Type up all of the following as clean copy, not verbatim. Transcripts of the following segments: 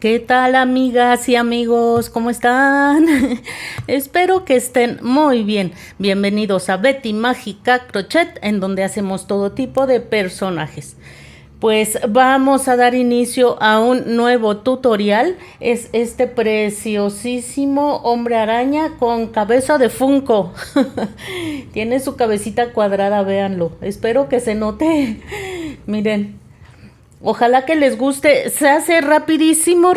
¿Qué tal, amigas y amigos? ¿Cómo están? Espero que estén muy bien. Bienvenidos a Betty Mágica Crochet, en donde hacemos todo tipo de personajes. Pues vamos a dar inicio a un nuevo tutorial. Es este preciosísimo hombre araña con cabeza de Funko. Tiene su cabecita cuadrada, véanlo. Espero que se note. Miren. Ojalá que les guste, se hace rapidísimo.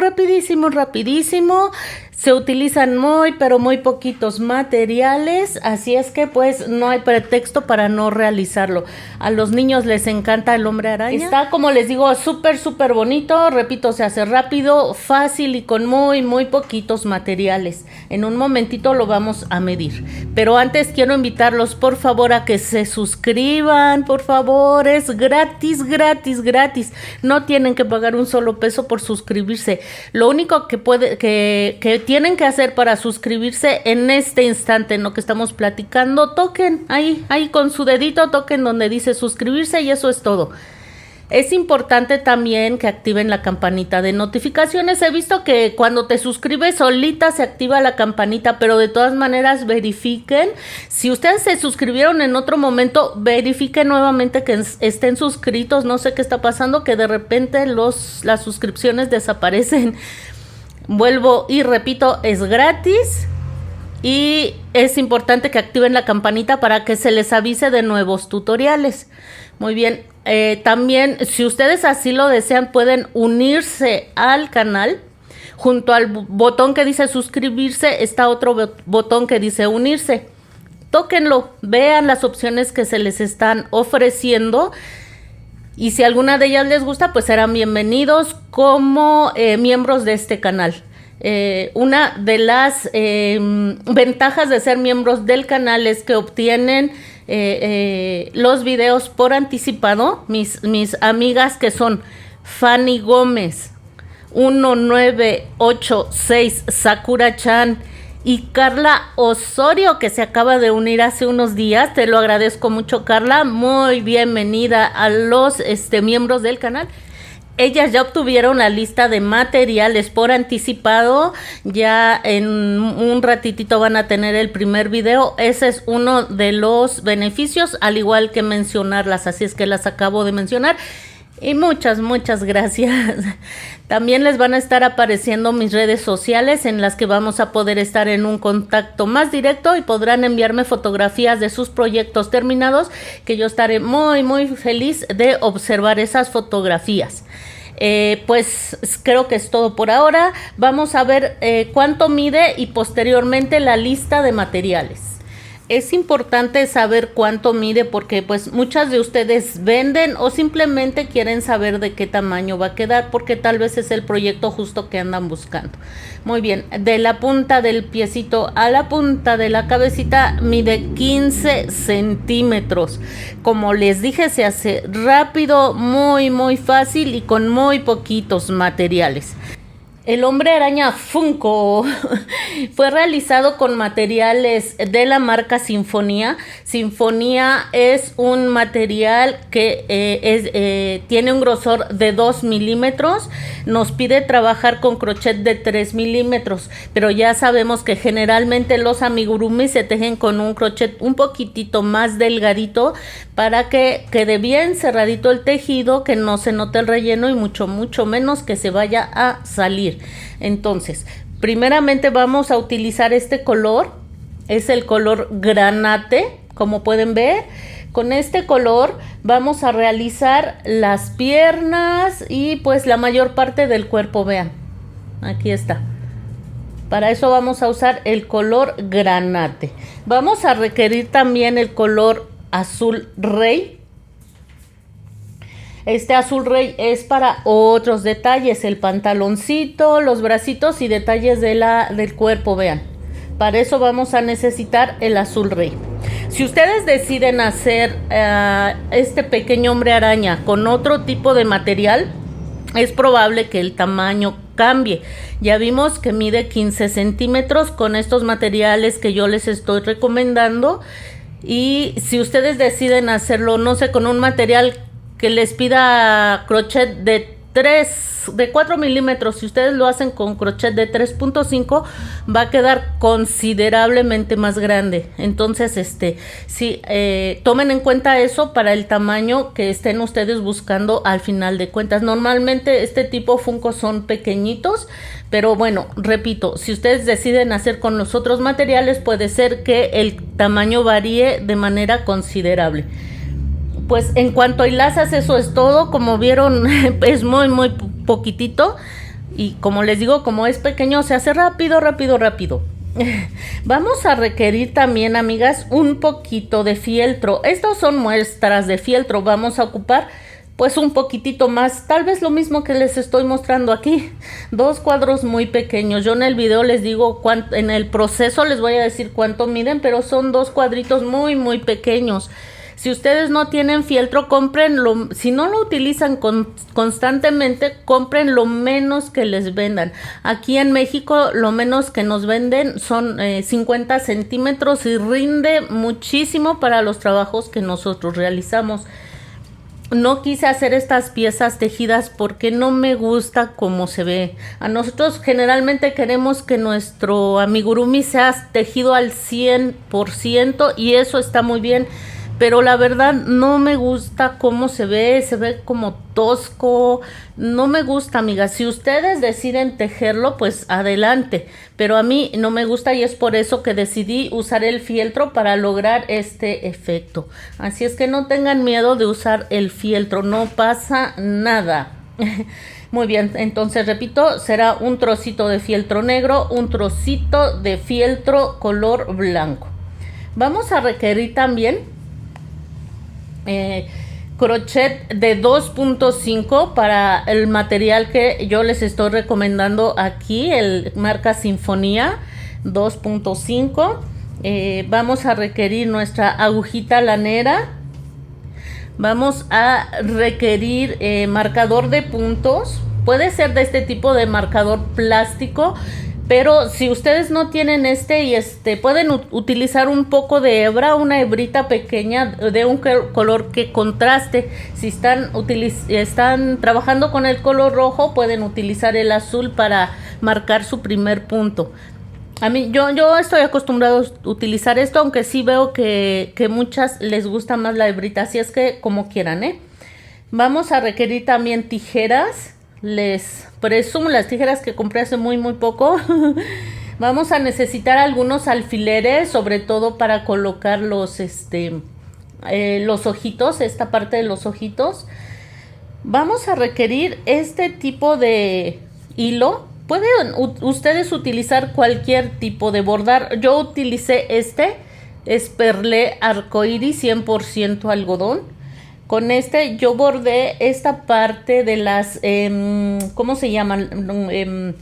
Se utilizan pero muy poquitos materiales, así es que pues no hay pretexto para no realizarlo. A los niños les encanta el hombre araña. Está, como les digo, súper bonito. Repito, se hace rápido, fácil y con muy poquitos materiales. En un momentito lo vamos a medir. Pero antes quiero invitarlos, por favor, a que se suscriban, por favor. Es gratis. No tienen que pagar un solo peso por suscribirse. Lo único que tienen que hacer para suscribirse en este instante, en lo que estamos platicando, toquen ahí con su dedito, toquen donde dice suscribirse y eso es todo. Es importante también que activen la campanita de notificaciones. He visto que cuando te suscribes solita se activa la campanita, pero de todas maneras verifiquen. Si ustedes se suscribieron en otro momento, verifiquen nuevamente que estén suscritos. No sé qué está pasando, que de repente las suscripciones desaparecen. Vuelvo y repito, es gratis. Y es importante que activen la campanita para que se les avise de nuevos tutoriales. Muy bien, también si ustedes así lo desean pueden unirse al canal. Junto al botón que dice suscribirse está otro botón que dice unirse. Tóquenlo, vean las opciones que se les están ofreciendo. Y si alguna de ellas les gusta, pues serán bienvenidos como miembros de este canal. Una de las ventajas de ser miembros del canal es que obtienen los videos por anticipado. Mis amigas, que son Fanny Gómez 1986, Sakura Chan y Carla Osorio, que se acaba de unir hace unos días. Te lo agradezco mucho, Carla. Muy bienvenida a los miembros del canal. Ellas ya obtuvieron la lista de materiales por anticipado. Ya en un ratitito van a tener el primer video. Ese es uno de los beneficios, al igual que mencionarlas. Así es que las acabo de mencionar. Y muchas gracias. También les van a estar apareciendo mis redes sociales, en las que vamos a poder estar en un contacto más directo y podrán enviarme fotografías de sus proyectos terminados, que yo estaré muy feliz de observar esas fotografías. Pues creo que es todo por ahora. Vamos a ver cuánto mide y posteriormente la lista de materiales. Es importante saber cuánto mide porque pues muchas de ustedes venden o simplemente quieren saber de qué tamaño va a quedar, porque tal vez es el proyecto justo que andan buscando. Muy bien, de la punta del piecito a la punta de la cabecita mide 15 centímetros. Como les dije, se hace rápido, muy fácil y con muy poquitos materiales. El hombre araña Funko fue realizado con materiales de la marca Sinfonía. Sinfonía es un material que tiene un grosor de 2 milímetros. Nos pide trabajar con crochet de 3 milímetros, pero ya sabemos que generalmente los amigurumis se tejen con un crochet un poquitito más delgadito para que quede bien cerradito el tejido, que no se note el relleno y mucho menos que se vaya a salir. Entonces, primeramente vamos a utilizar este color. Es el color granate, como pueden ver. Con este color vamos a realizar las piernas y pues la mayor parte del cuerpo. Vean, aquí está. Para eso vamos a usar el color granate. Vamos a requerir también el color azul rey. Este azul rey es para otros detalles, el pantaloncito, los bracitos y detalles del cuerpo, vean. Para eso vamos a necesitar el azul rey. Si ustedes deciden hacer este pequeño hombre araña con otro tipo de material, es probable que el tamaño cambie. Ya vimos que mide 15 centímetros con estos materiales que yo les estoy recomendando. Y si ustedes deciden hacerlo, no sé, con un material que les pida crochet de de 4 milímetros. Si ustedes lo hacen con crochet de 3.5 va a quedar considerablemente más grande. Entonces sí, tomen en cuenta eso para el tamaño que estén ustedes buscando al final de cuentas. Normalmente este tipo Funko son pequeñitos, pero bueno, repito, si ustedes deciden hacer con los otros materiales, puede ser que el tamaño varíe de manera considerable. Pues en cuanto a hilazas, eso es todo. Como vieron, es muy poquitito. Y como les digo, como es pequeño, se hace rápido. Vamos a requerir también, amigas, un poquito de fieltro. Estos son muestras de fieltro. Vamos a ocupar pues un poquitito más, tal vez lo mismo que les estoy mostrando aquí. 2 cuadros muy pequeños. Yo en el video les digo cuánto, en el proceso les voy a decir cuánto miden, pero son 2 cuadritos muy pequeños. Si ustedes no tienen fieltro, cómprenlo. Si no lo utilizan constantemente, compren lo menos que les vendan. Aquí en México, lo menos que nos venden son 50 centímetros y rinde muchísimo para los trabajos que nosotros realizamos. No quise hacer estas piezas tejidas porque no me gusta cómo se ve. A nosotros generalmente queremos que nuestro amigurumi sea tejido al 100% y eso está muy bien. Pero la verdad no me gusta cómo se ve como tosco, no me gusta, amigas. Si ustedes deciden tejerlo, pues adelante, pero a mí no me gusta y es por eso que decidí usar el fieltro para lograr este efecto. Así es que no tengan miedo de usar el fieltro, no pasa nada. Muy bien, entonces repito, será un trocito de fieltro negro, un trocito de fieltro color blanco. Vamos a requerir también crochet de 2.5 para el material que yo les estoy recomendando aquí, el marca Sinfonía 2.5. Vamos a requerir nuestra agujita lanera. Vamos a requerir marcador de puntos. Puede ser de este tipo de marcador plástico, pero si ustedes no tienen pueden utilizar un poco de hebra, una hebrita pequeña de un color que contraste. Si están trabajando con el color rojo, pueden utilizar el azul para marcar su primer punto. A mí, yo estoy acostumbrado a utilizar esto, aunque sí veo que muchas les gusta más la hebrita, así es que como quieran, Vamos a requerir también tijeras. Les presumo las tijeras que compré hace muy poco. Vamos a necesitar algunos alfileres, sobre todo para colocar los ojitos, esta parte de los ojitos. Vamos a requerir este tipo de hilo. Pueden ustedes utilizar cualquier tipo de bordar. Yo utilicé es perlé arcoíris 100% algodón. Con yo bordé esta parte de las, ¿cómo se llaman?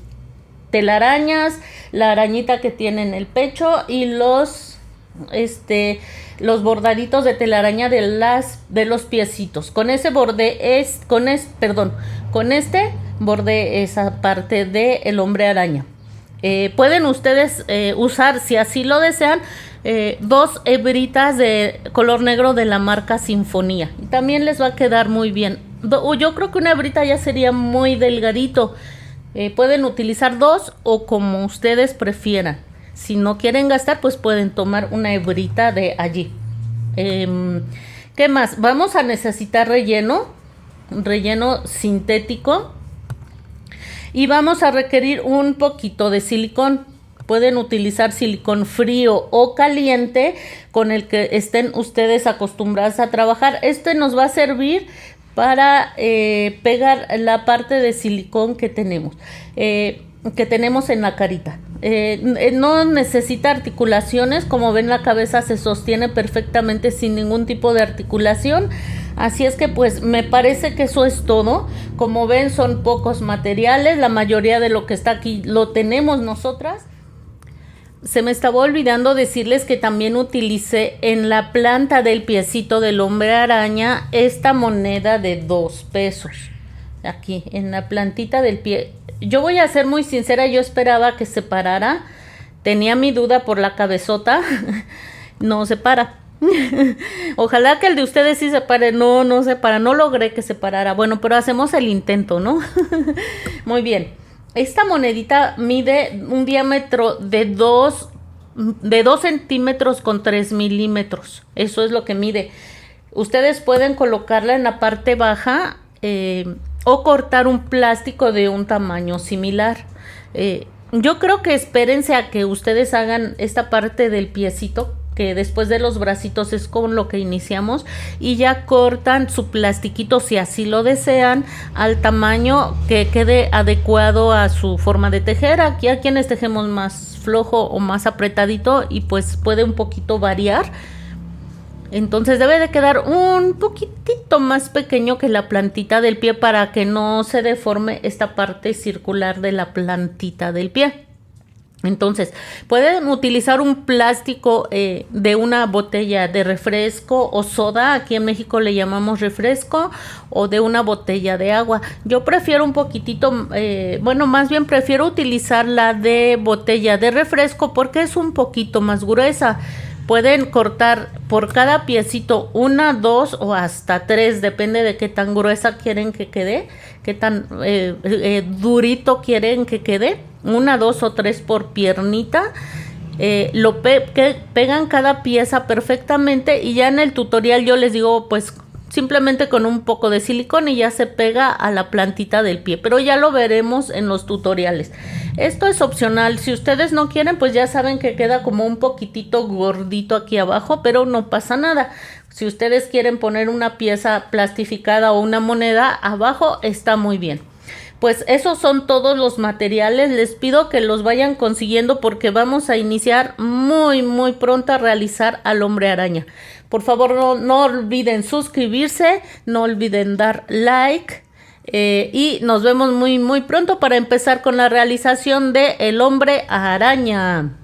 Telarañas, la arañita que tiene en el pecho y los bordaditos de telaraña de los piecitos. Con ese bordé bordé esa parte del hombre araña. Pueden ustedes usar, si así lo desean, 2 hebritas de color negro de la marca Sinfonía. Y también les va a quedar muy bien. Yo creo que una hebrita ya sería muy delgadito. Pueden utilizar 2 o como ustedes prefieran. Si no quieren gastar, pues pueden tomar una hebrita de allí. ¿Qué más? Vamos a necesitar relleno sintético. Y vamos a requerir un poquito de silicón. Pueden utilizar silicón frío o caliente con el que estén ustedes acostumbrados a trabajar. Nos va a servir para pegar la parte de silicón que tenemos en la carita. No necesita articulaciones. Como ven, la cabeza se sostiene perfectamente sin ningún tipo de articulación. Así es que pues me parece que eso es todo. Como ven, son pocos materiales. La mayoría de lo que está aquí lo tenemos nosotras. Se me estaba olvidando decirles que también utilicé en la planta del piecito del hombre araña esta moneda de 2 pesos. Aquí, en la plantita del pie. Yo voy a ser muy sincera, yo esperaba que se parara. Tenía mi duda por la cabezota. No se para. Ojalá que el de ustedes sí se pare. No, no se para. No logré que se parara. Bueno, pero hacemos el intento, ¿no? Muy bien. Esta monedita mide un diámetro de 2 centímetros con 3 milímetros. Eso es lo que mide. Ustedes pueden colocarla en la parte baja o cortar un plástico de un tamaño similar. Yo creo que espérense a que ustedes hagan esta parte del piecito, que después de los bracitos es con lo que iniciamos, y ya cortan su plastiquito si así lo desean al tamaño que quede adecuado a su forma de tejer. Aquí a quienes tejemos más flojo o más apretadito y pues puede un poquito variar. Entonces debe de quedar un poquitito más pequeño que la plantita del pie para que no se deforme esta parte circular de la plantita del pie. Entonces, pueden utilizar un plástico de una botella de refresco o soda, aquí en México le llamamos refresco, o de una botella de agua. Yo prefiero un poquitito, más bien prefiero utilizar la de botella de refresco porque es un poquito más gruesa. Pueden cortar por cada piecito 1, 2 o hasta 3, depende de qué tan gruesa quieren que quede, qué tan durito quieren que quede. 1, 2 o 3 por piernita. Pegan cada pieza perfectamente y ya en el tutorial yo les digo pues simplemente con un poco de silicón y ya se pega a la plantita del pie, pero ya lo veremos en los tutoriales. Esto es opcional, si ustedes no quieren pues ya saben que queda como un poquitito gordito aquí abajo, pero no pasa nada. Si ustedes quieren poner una pieza plastificada o una moneda abajo, está muy bien. Pues esos son todos los materiales, les pido que los vayan consiguiendo porque vamos a iniciar muy pronto a realizar al hombre araña. Por favor no olviden suscribirse, no olviden dar like y nos vemos muy pronto para empezar con la realización de el hombre araña.